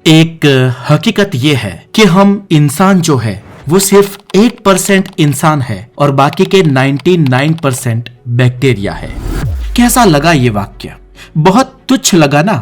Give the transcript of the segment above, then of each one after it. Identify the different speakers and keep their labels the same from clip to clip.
Speaker 1: एक हकीकत ये है कि हम इंसान जो है वो सिर्फ 1% इंसान है और बाकी के 99% बैक्टीरिया है। कैसा लगा ये वाक्य? बहुत तुच्छ लगा ना?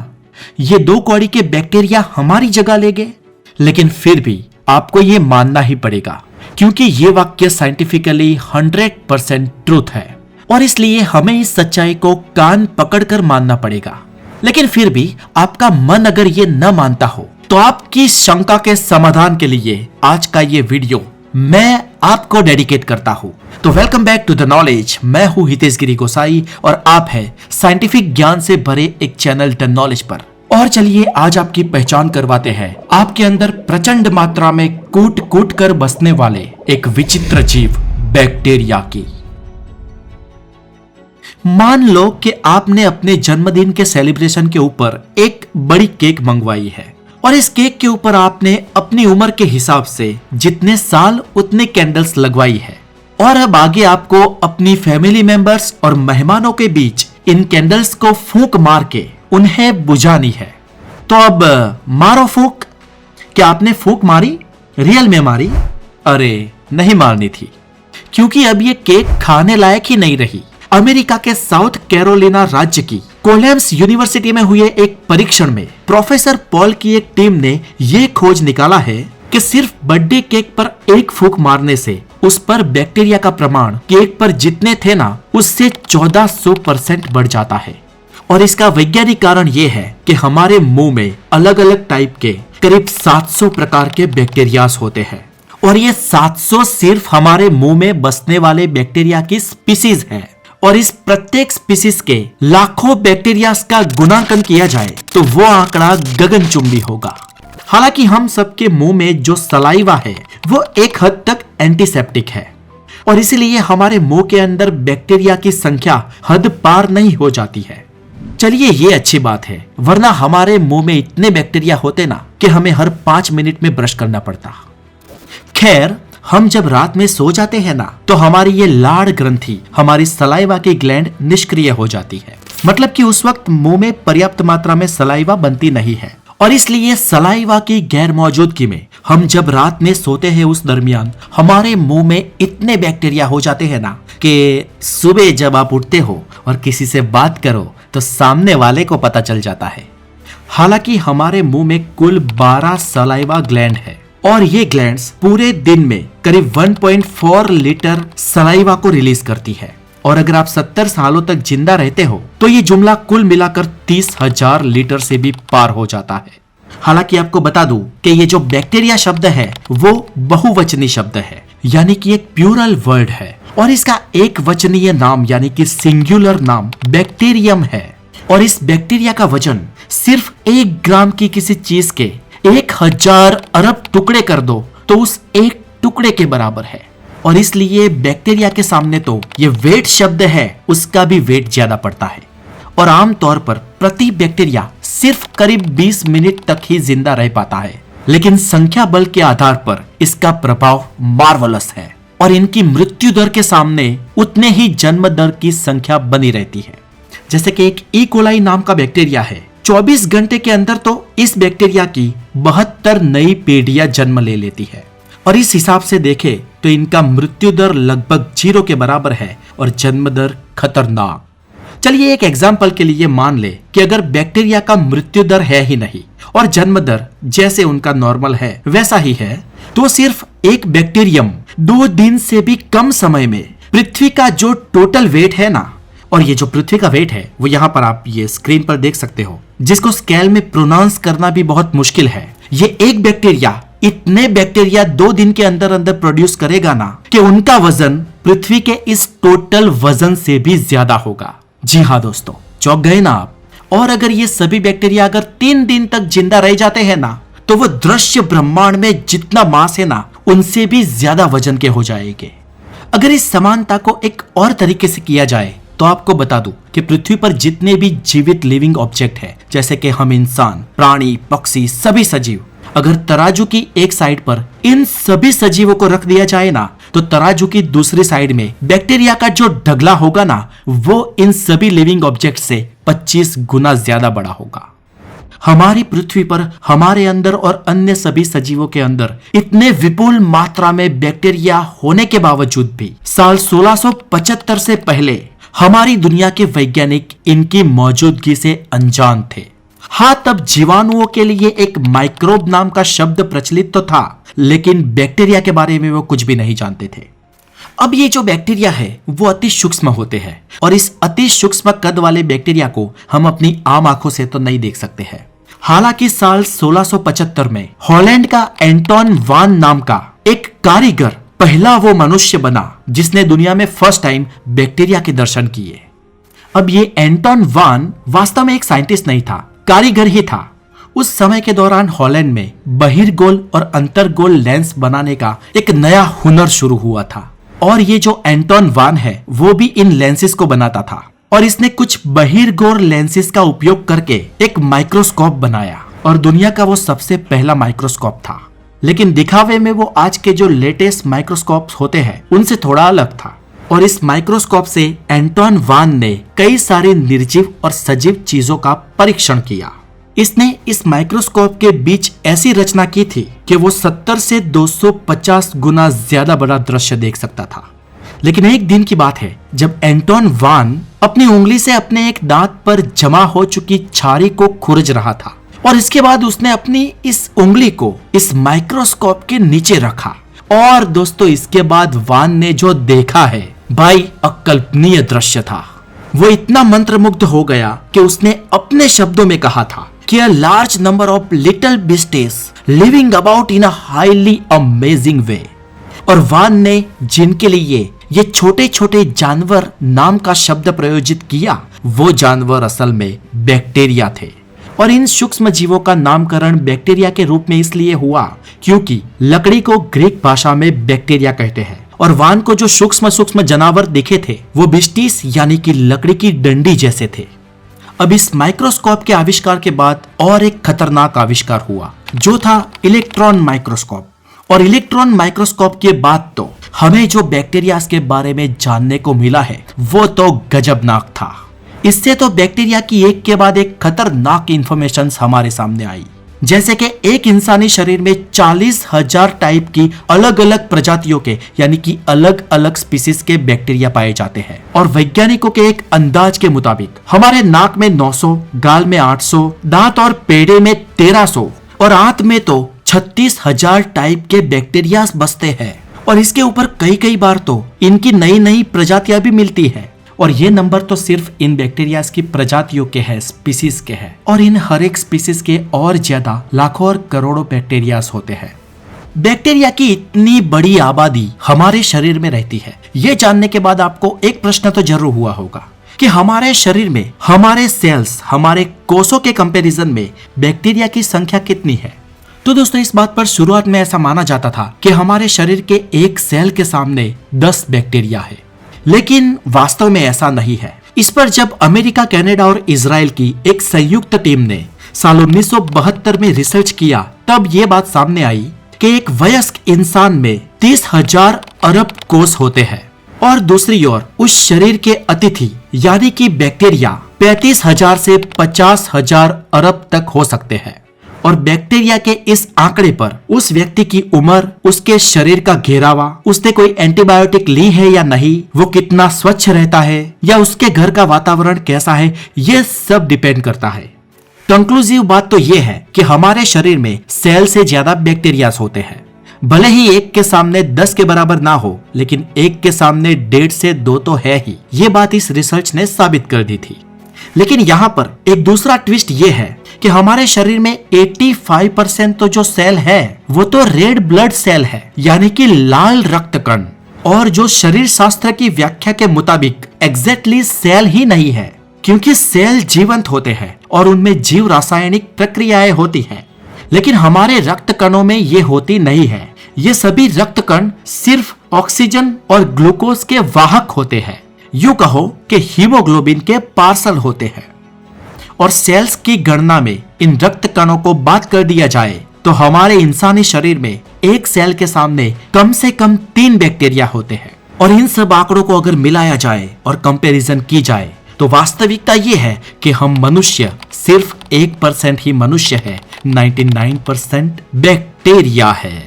Speaker 1: ये 2 कौड़ी के बैक्टीरिया हमारी जगह ले गए, लेकिन फिर भी आपको ये मानना ही पड़ेगा क्योंकि ये वाक्य साइंटिफिकली 100% ट्रूथ है और इसलिए हमें इस सच्चाई को कान पकड़कर मानना पड़ेगा। लेकिन फिर भी आपका मन अगर ये न मानता हो तो आपकी शंका के समाधान के लिए आज का ये वीडियो मैं आपको डेडिकेट करता हूं। तो welcome back to the knowledge. मैं हूं हितेश गिरी गोसाई और आप हैं साइंटिफिक ज्ञान से भरे एक चैनल द नॉलेज पर। और चलिए आज आपकी पहचान करवाते हैं आपके अंदर प्रचंड मात्रा में कूट कूट कर बसने वाले एक विचित्र जीव बैक्टीरिया की। मान लो कि आपने अपने जन्मदिन के सेलिब्रेशन के ऊपर एक बड़ी केक मंगवाई है और इस केक के ऊपर आपने अपनी उम्र के हिसाब से जितने साल उतने कैंडल्स लगवाई है और अब आगे आपको अपनी फैमिली मेंबर्स और मेहमानों के बीच इन कैंडल्स को फूंक मार के उन्हें बुझानी है। तो अब मारो फूंक। क्या आपने फूंक मारी? रियल में मारी? अरे नहीं मारनी थी क्योंकि अब ये केक खाने लायक ही नहीं रही। अमेरिका के साउथ कैरोलिना राज्य की कोलैम्स यूनिवर्सिटी में हुए एक परीक्षण में प्रोफेसर पॉल की एक टीम ने यह खोज निकाला है कि सिर्फ बर्थडे केक पर एक फूंक मारने से उस पर बैक्टीरिया का प्रमाण केक पर जितने थे ना उससे 1400% बढ़ जाता है। और इसका वैज्ञानिक कारण यह है कि हमारे मुंह में अलग अलग टाइप के करीब 700 प्रकार के बैक्टीरियाज होते हैं और ये 700 सिर्फ हमारे मुंह में बसने वाले बैक्टीरिया की स्पीसीज है। और इस प्रत्येक स्पीसीज के लाखों बैक्टीरियाज का गुणांकन किया जाए तो वो आंकड़ा गगनचुंबी होगा। हालांकि हम सबके मुंह में जो सलाइवा है वो एक हद तक एंटीसेप्टिक है और इसीलिए हमारे मुंह के अंदर बैक्टीरिया की संख्या हद पार नहीं हो जाती है। चलिए ये अच्छी बात है, वरना हमारे मुंह में इतने बैक्टीरिया होते ना कि हमें हर 5 मिनट में ब्रश करना पड़ता। खैर, हम जब रात में सो जाते हैं ना तो हमारी ये लाड़ ग्रंथि, हमारी सलाइवा की ग्लैंड निष्क्रिय हो जाती है। मतलब कि उस वक्त मुंह में पर्याप्त मात्रा में सलाइवा बनती नहीं है और इसलिए सलाइवा की गैर मौजूदगी में हम जब रात में सोते हैं उस दरमियान हमारे मुंह में इतने बैक्टीरिया हो जाते हैं ना कि सुबह जब आप उठते हो और किसी से बात करो तो सामने वाले को पता चल जाता है। हालांकि हमारे मुंह में कुल 12 सलाइवा ग्लैंड है और ये ग्लैंड्स पूरे दिन में करीब 1.4 लीटर सलाइवा को रिलीज करती है। और अगर आप 70 सालों तक जिंदा रहते हो तो ये जुमला कुल मिलाकर 30,000 लीटर से भी पार हो जाता है। हालांकि आपको बता दूं कि ये जो बैक्टीरिया शब्द है वो बहुवचनी शब्द है, यानी कि एक प्लूरल वर्ड है और इसका एक वचनीय नाम यानी कि सिंगुलर नाम बैक्टीरियम है। और इस बैक्टीरिया का वजन सिर्फ 1 ग्राम की किसी चीज के 1000 अरब टुकड़े कर दो तो उस एक टुकड़े के बराबर है। और इसलिए बैक्टीरिया के सामने तो ये वेट शब्द है उसका भी वेट ज्यादा पड़ता है और आमतौर पर प्रति बैक्टीरिया सिर्फ करीब 20 मिनट तक ही जिंदा रह पाता है। लेकिन संख्या बल के आधार पर इसका प्रभाव मार्वलस है और इनकी मृत्यु दर के सामने उतने ही जन्म दर की संख्या बनी रहती है। जैसे कि एक ई कोलाई नाम का बैक्टीरिया है, 24 घंटे के अंदर तो इस बैक्टीरिया की 72 नई पीढ़ियां जन्म ले लेती है और इस हिसाब से देखें तो इनका मृत्यु दर लगभग 0 के बराबर है और जन्म दर खतरनाक। चलिए एक एग्जाम्पल के लिए मान ले कि अगर बैक्टीरिया का मृत्यु दर है ही नहीं और जन्म दर जैसे उनका नॉर्मल है वैसा ही है तो सिर्फ एक बैक्टीरियम 2 दिन से भी कम समय में पृथ्वी का जो टोटल वेट है ना, और ये जो पृथ्वी का वेट है वो यहाँ पर आप ये स्क्रीन पर देख सकते हो, जिसको स्केल में प्रोनाउंस करना भी बहुत मुश्किल है। ये एक बैक्टीरिया इतने बैक्टीरिया 2 दिन के अंदर अंदर प्रोड्यूस करेगा ना कि उनका वजन पृथ्वी के इस टोटल वजन से भी ज्यादा होगा। जी हाँ दोस्तों, चौंक गए ना आप? और अगर ये सभी बैक्टीरिया अगर 3 दिन तक जिंदा रह जाते हैं ना तो वो दृश्य ब्रह्मांड में जितना मास है ना उनसे भी ज्यादा वजन के हो जाएंगे। अगर इस समानता को एक और तरीके से किया जाए तो आपको बता दूं कि पृथ्वी पर जितने भी जीवित लिविंग ऑब्जेक्ट है जैसे कि हम इंसान, प्राणी, पक्षी, सभी सजीव, अगर तराजू की एक साइड पर इन सभी सजीवों को रख दिया जाए ना तो तराजू की दूसरी साइड में बैक्टीरिया का जो ढगला होगा ना वो इन सभी लिविंग ऑब्जेक्ट से 25 गुना ज्यादा बड़ा होगा। हमारी पृथ्वी पर, हमारे अंदर और अन्य सभी सजीवों के अंदर इतने विपुल मात्रा में बैक्टीरिया होने के बावजूद भी साल 1675 से पहले हमारी दुनिया के वैज्ञानिक इनकी मौजूदगी से अनजान थे। हाँ, तब जीवाणुओं के लिए एक माइक्रोब नाम का शब्द प्रचलित तो था, लेकिन बैक्टीरिया के बारे में वो कुछ भी नहीं जानते थे। अब ये जो बैक्टीरिया है वो अति सूक्ष्म होते हैं और इस अति सूक्ष्म कद वाले बैक्टीरिया को हम अपनी आम आंखों से तो नहीं देख सकते हैं। हालांकि साल 1675 में हॉलैंड का एंटोन वान नाम का एक कारीगर पहला वो मनुष्य बना जिसने दुनिया में फर्स्ट टाइम बैक्टीरिया के दर्शन किए। अब ये एंटोन वान वास्तव में एक साइंटिस्ट नहीं था, कारीगर ही था। उस समय के दौरान हॉलैंड में बहिर्गोल और अंतर्गोल लेंस बनाने का एक नया हुनर शुरू हुआ था और ये जो एंटोन वान है वो भी इन लेंसेस को बनाता था और इसने कुछ बहिर्गोल लेंसेस का उपयोग करके एक माइक्रोस्कोप बनाया और दुनिया का वो सबसे पहला माइक्रोस्कोप था। लेकिन दिखावे में वो आज के जो लेटेस्ट माइक्रोस्कोप होते हैं उनसे थोड़ा अलग था और इस माइक्रोस्कोप से एंटोन वान ने कई सारे निर्जीव और सजीव चीजों का परीक्षण किया। इसने इस माइक्रोस्कोप के बीच ऐसी रचना की थी कि वो 70 से 250 गुना ज्यादा बड़ा दृश्य देख सकता था। लेकिन एक दिन की बात है जब एंटोन वान अपनी उंगली से अपने एक दांत पर जमा हो चुकी छारी को खुरच रहा था और इसके बाद उसने अपनी इस उंगली को इस माइक्रोस्कोप के नीचे रखा और दोस्तों इसके बाद वान ने जो देखा है भाई अकल्पनीय दृश्य था। वो इतना मंत्रमुग्ध हो गया कि उसने अपने शब्दों में कहा था कि a large number of little beasties living about in a highly amazing way। और वान ने जिनके लिए ये छोटे छोटे जानवर नाम का शब्द प्रयोजित किया वो जानवर असल में बैक्टीरिया थे और इन सूक्ष्म जीवों का नामकरण बैक्टीरिया के रूप में इसलिए हुआ क्योंकि लकड़ी को ग्रीक भाषा में बैक्टीरिया कहते हैं और वान को जो सूक्ष्म सूक्ष्म जानवर दिखे थे वो बिस्टिस यानी कि लकड़ी की डंडी जैसे थे। अब इस माइक्रोस्कोप के आविष्कार के बाद और एक खतरनाक आविष्कार हुआ जो था इलेक्ट्रॉन माइक्रोस्कोप। और इलेक्ट्रॉन माइक्रोस्कोप के बाद तो हमें जो बैक्टीरिया के बारे में जानने को मिला है वो तो गजबनाक था। इससे तो बैक्टीरिया की एक के बाद एक खतरनाक इंफॉर्मेशन हमारे सामने आई, जैसे कि एक इंसानी शरीर में 40,000 टाइप की अलग अलग प्रजातियों के यानी कि अलग अलग स्पीसीज के बैक्टीरिया पाए जाते हैं और वैज्ञानिकों के एक अंदाज के मुताबिक हमारे नाक में 900, गाल में 800, दांत और पेड़े में 1300 और आंत में तो 36,000 टाइप के बैक्टीरिया बसते हैं और इसके ऊपर कई बार तो इनकी नई नई प्रजातियां भी मिलती है और ये नंबर तो सिर्फ इन बैक्टीरियाज की प्रजातियों के हैं, स्पीसीज के हैं और इन हर एक स्पीसीज के और ज्यादा लाखों और करोड़ों बैक्टीरियाज होते हैं। बैक्टीरिया की इतनी बड़ी आबादी हमारे शरीर में रहती है, ये जानने के बाद आपको एक प्रश्न तो जरूर हुआ होगा कि हमारे शरीर में हमारे सेल्स, हमारे कोषों के कंपैरिजन में बैक्टीरिया की संख्या कितनी है। तो दोस्तों इस बात पर शुरुआत में ऐसा माना जाता था कि हमारे शरीर के एक सेल के सामने 10 बैक्टीरिया है, लेकिन वास्तव में ऐसा नहीं है। इस पर जब अमेरिका, कनाडा और इजराइल की एक संयुक्त टीम ने साल 1972 में रिसर्च किया तब ये बात सामने आई कि एक वयस्क इंसान में 30,000 अरब कोष होते हैं और दूसरी ओर उस शरीर के अतिथि यानी कि बैक्टीरिया 35,000 से 50,000 अरब तक हो सकते हैं। और बैक्टीरिया के इस आंकड़े पर उस व्यक्ति की उम्र, उसके शरीर का घेरावा, उसने कोई एंटीबायोटिक ली है या नहीं, वो कितना स्वच्छ रहता है या उसके घर का वातावरण कैसा है, ये सब डिपेंड करता है। कंक्लूसिव बात तो ये है कि हमारे शरीर में सेल से ज्यादा बैक्टीरियाज होते हैं। भले ही एक के सामने 10 के बराबर ना हो, लेकिन एक के सामने 1.5 से 2 तो है ही। ये बात इस रिसर्च ने साबित कर दी थी। लेकिन यहाँ पर एक दूसरा ट्विस्ट ये है कि हमारे शरीर में 85% तो जो सेल है वो तो रेड ब्लड सेल है यानी कि लाल रक्त कण, और जो शरीर शास्त्र की व्याख्या के मुताबिक एग्जैक्टली सेल ही नहीं है, क्योंकि सेल जीवंत होते हैं और उनमें जीव रासायनिक प्रक्रियाएं होती हैं। लेकिन हमारे रक्त कणों में ये होती नहीं है। ये सभी रक्त कण सिर्फ ऑक्सीजन और ग्लूकोज के वाहक होते हैं, यूं कहो कि हीमोग्लोबिन के पार्सल होते हैं। और सेल्स की गणना में इन रक्त कणों को बात कर दिया जाए तो हमारे इंसानी शरीर में एक सेल के सामने कम से कम 3 बैक्टीरिया होते हैं। और इन सब आंकड़ों को अगर मिलाया जाए और कंपैरिजन की जाए तो वास्तविकता ये है कि हम मनुष्य सिर्फ 1% ही मनुष्य है, 99% बैक्टीरिया है।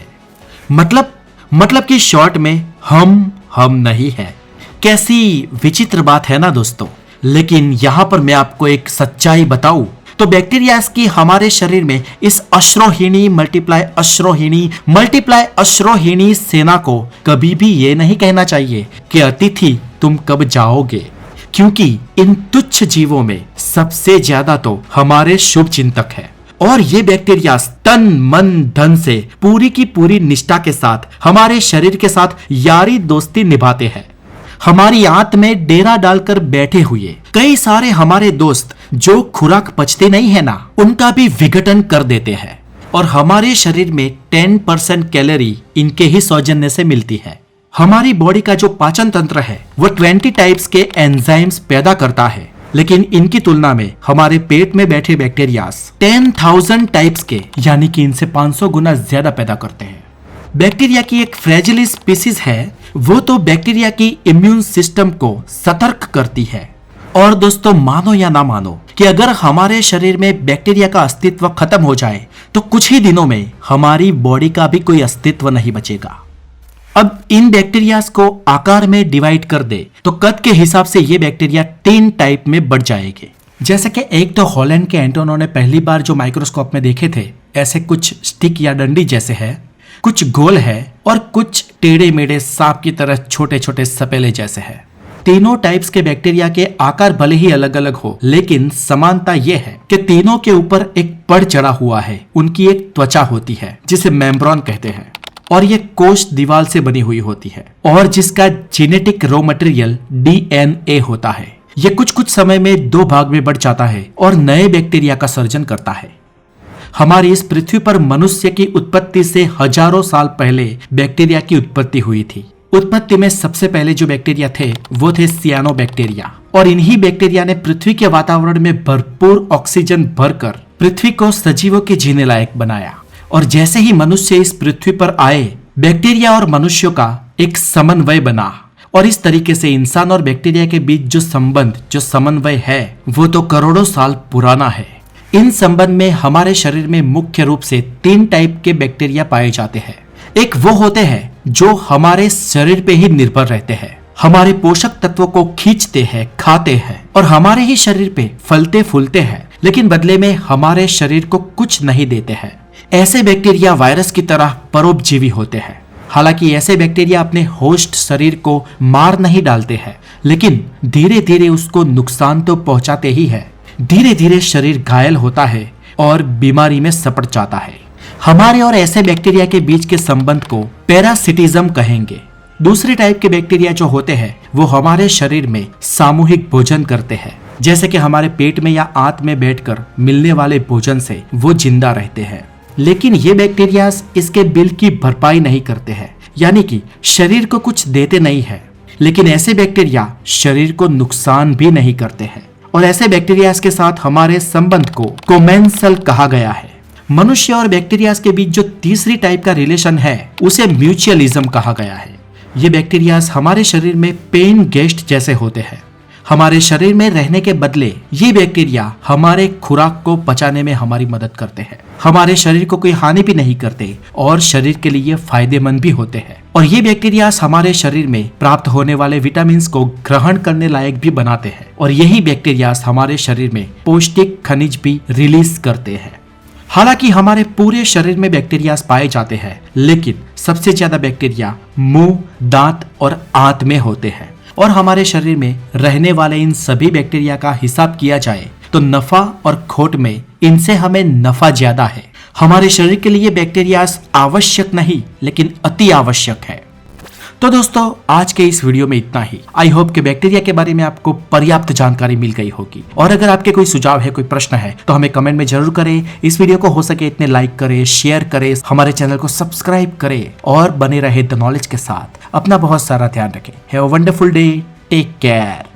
Speaker 1: मतलब कि शॉर्ट में हम नहीं है। कैसी विचित्र बात है ना दोस्तों। लेकिन यहां पर मैं आपको एक सच्चाई बताऊं तो बैक्टीरिया की हमारे शरीर में इस अश्रोहीणी मल्टीप्लाई अश्रोहीणी सेना को कभी भी ये नहीं कहना चाहिए कि अतिथि तुम कब जाओगे, क्योंकि इन तुच्छ जीवों में सबसे ज्यादा तो हमारे शुभ चिंतक है। और ये बैक्टीरिया तन मन धन से पूरी की पूरी निष्ठा के साथ हमारे शरीर के साथ यारी दोस्ती निभाते हैं। हमारी आंत में डेरा डालकर बैठे हुए कई सारे हमारे दोस्त जो खुराक पचते नहीं है ना, उनका भी विघटन कर देते हैं। और हमारे शरीर में 10% कैलोरी इनके ही सौजन्य से मिलती है। हमारी बॉडी का जो पाचन तंत्र है वो 20 टाइप्स के एंजाइम्स पैदा करता है, लेकिन इनकी तुलना में हमारे पेट में बैठे बैक्टीरिया 10,000 टाइप्स के यानी कि इनसे 500 गुना ज्यादा पैदा करते हैं। बैक्टीरिया की एक फ्रेजिल स्पीसीज है, वो तो बैक्टीरिया की इम्यून सिस्टम को सतर्क करती है। और दोस्तों मानो या ना मानो कि अगर हमारे शरीर में बैक्टीरिया का अस्तित्व खत्म हो जाए तो कुछ ही दिनों में हमारी बॉडी का भी कोई अस्तित्व नहीं बचेगा। अब इन बैक्टीरियाज को आकार में डिवाइड कर दे तो कद के हिसाब से ये बैक्टीरिया 3 टाइप में बढ़ जाएंगे। जैसे कि एक तो हॉलैंड के एंटोनो ने पहली बार जो माइक्रोस्कोप में देखे थे, ऐसे कुछ स्टिक या डंडी जैसे है, कुछ गोल है और कुछ टेढ़े मेढ़े सांप की तरह छोटे छोटे सपेले जैसे है। तीनों टाइप्स के बैक्टीरिया के आकार भले ही अलग अलग हो, लेकिन समानता यह है कि तीनों के ऊपर एक पड़ चढ़ा हुआ है। उनकी एक त्वचा होती है जिसे मेम्ब्रेन कहते हैं, और ये कोश दीवार से बनी हुई होती है, और जिसका जेनेटिक रॉ मटेरियल DNA होता है। ये कुछ समय में 2 भाग में बढ़ जाता है और नए बैक्टीरिया का सर्जन करता है। हमारी इस पृथ्वी पर मनुष्य की उत्पत्ति से हजारों साल पहले बैक्टीरिया की उत्पत्ति हुई थी। उत्पत्ति में सबसे पहले जो बैक्टीरिया थे वो थे सियानोबैक्टीरिया, और इन्हीं बैक्टीरिया ने पृथ्वी के वातावरण में भरपूर ऑक्सीजन भरकर पृथ्वी को सजीवों के जीने लायक बनाया। और जैसे ही मनुष्य इस पृथ्वी पर आए, बैक्टीरिया और मनुष्यों का एक समन्वय बना, और इस तरीके से इंसान और बैक्टीरिया के बीच जो संबंध, जो समन्वय है, वो तो करोड़ों साल पुराना है। इन संबंध में हमारे शरीर में मुख्य रूप से 3 टाइप के बैक्टीरिया पाए जाते हैं। एक वो होते हैं जो हमारे शरीर पे ही निर्भर रहते हैं, हमारे पोषक तत्वों को खींचते हैं, खाते हैं और हमारे ही शरीर पे फलते फूलते हैं, लेकिन बदले में हमारे शरीर को कुछ नहीं देते हैं। ऐसे बैक्टीरिया वायरस की तरह परोपजीवी होते हैं। हालांकि ऐसे बैक्टीरिया अपने होस्ट शरीर को मार नहीं डालते हैं, लेकिन धीरे धीरे उसको नुकसान तो पहुंचाते ही है। धीरे धीरे शरीर घायल होता है और बीमारी में सपट जाता है। हमारे और ऐसे बैक्टीरिया के बीच के संबंध को पैरासिटिज्म कहेंगे। दूसरे टाइप के बैक्टीरिया जो होते हैं वो हमारे शरीर में सामूहिक भोजन करते हैं, जैसे कि हमारे पेट में या आंत में बैठकर मिलने वाले भोजन से वो जिंदा रहते हैं। लेकिन ये बैक्टीरिया इसके बिल की भरपाई नहीं करते हैं, यानी कि शरीर को कुछ देते नहीं है। लेकिन ऐसे बैक्टीरिया शरीर को नुकसान भी नहीं करते हैं, और ऐसे बैक्टीरिया के साथ हमारे संबंध को कोमेंसल कहा गया है। मनुष्य और बैक्टीरिया के बीच जो तीसरी टाइप का रिलेशन है उसे म्यूचुअलिज्म कहा गया है। ये बैक्टीरिया हमारे शरीर में पेन गेस्ट जैसे होते हैं। हमारे शरीर में रहने के बदले ये बैक्टीरिया हमारे खुराक को पचाने में हमारी मदद करते हैं, हमारे शरीर को कोई हानि भी नहीं करते और शरीर के लिए फायदेमंद भी होते हैं। और ये बैक्टीरिया हमारे शरीर में प्राप्त होने वाले विटामिन को ग्रहण करने लायक भी बनाते हैं, और यही बैक्टीरिया हमारे शरीर में पौष्टिक खनिज भी रिलीज करते हैं। हालांकि हमारे पूरे शरीर में बैक्टीरिया पाए जाते हैं, लेकिन सबसे ज्यादा बैक्टीरिया मुंह, दांत और आंत में होते हैं। और हमारे शरीर में रहने वाले इन सभी बैक्टीरिया का हिसाब किया जाए तो नफा और खोट में इनसे हमें नफा ज्यादा है। हमारे शरीर के लिए बैक्टीरिया आवश्यक नहीं, लेकिन अति आवश्यक है। तो दोस्तों आज के इस वीडियो में इतना ही। आई होप कि बैक्टीरिया के बारे में आपको पर्याप्त जानकारी मिल गई होगी। और अगर आपके कोई सुझाव है, कोई प्रश्न है, तो हमें कमेंट में जरूर करें। इस वीडियो को हो सके इतने लाइक करें, शेयर करें, हमारे चैनल को सब्सक्राइब करें और बने रहे द नॉलेज के साथ। अपना बहुत सारा ध्यान रखें। Have a wonderful day, take care.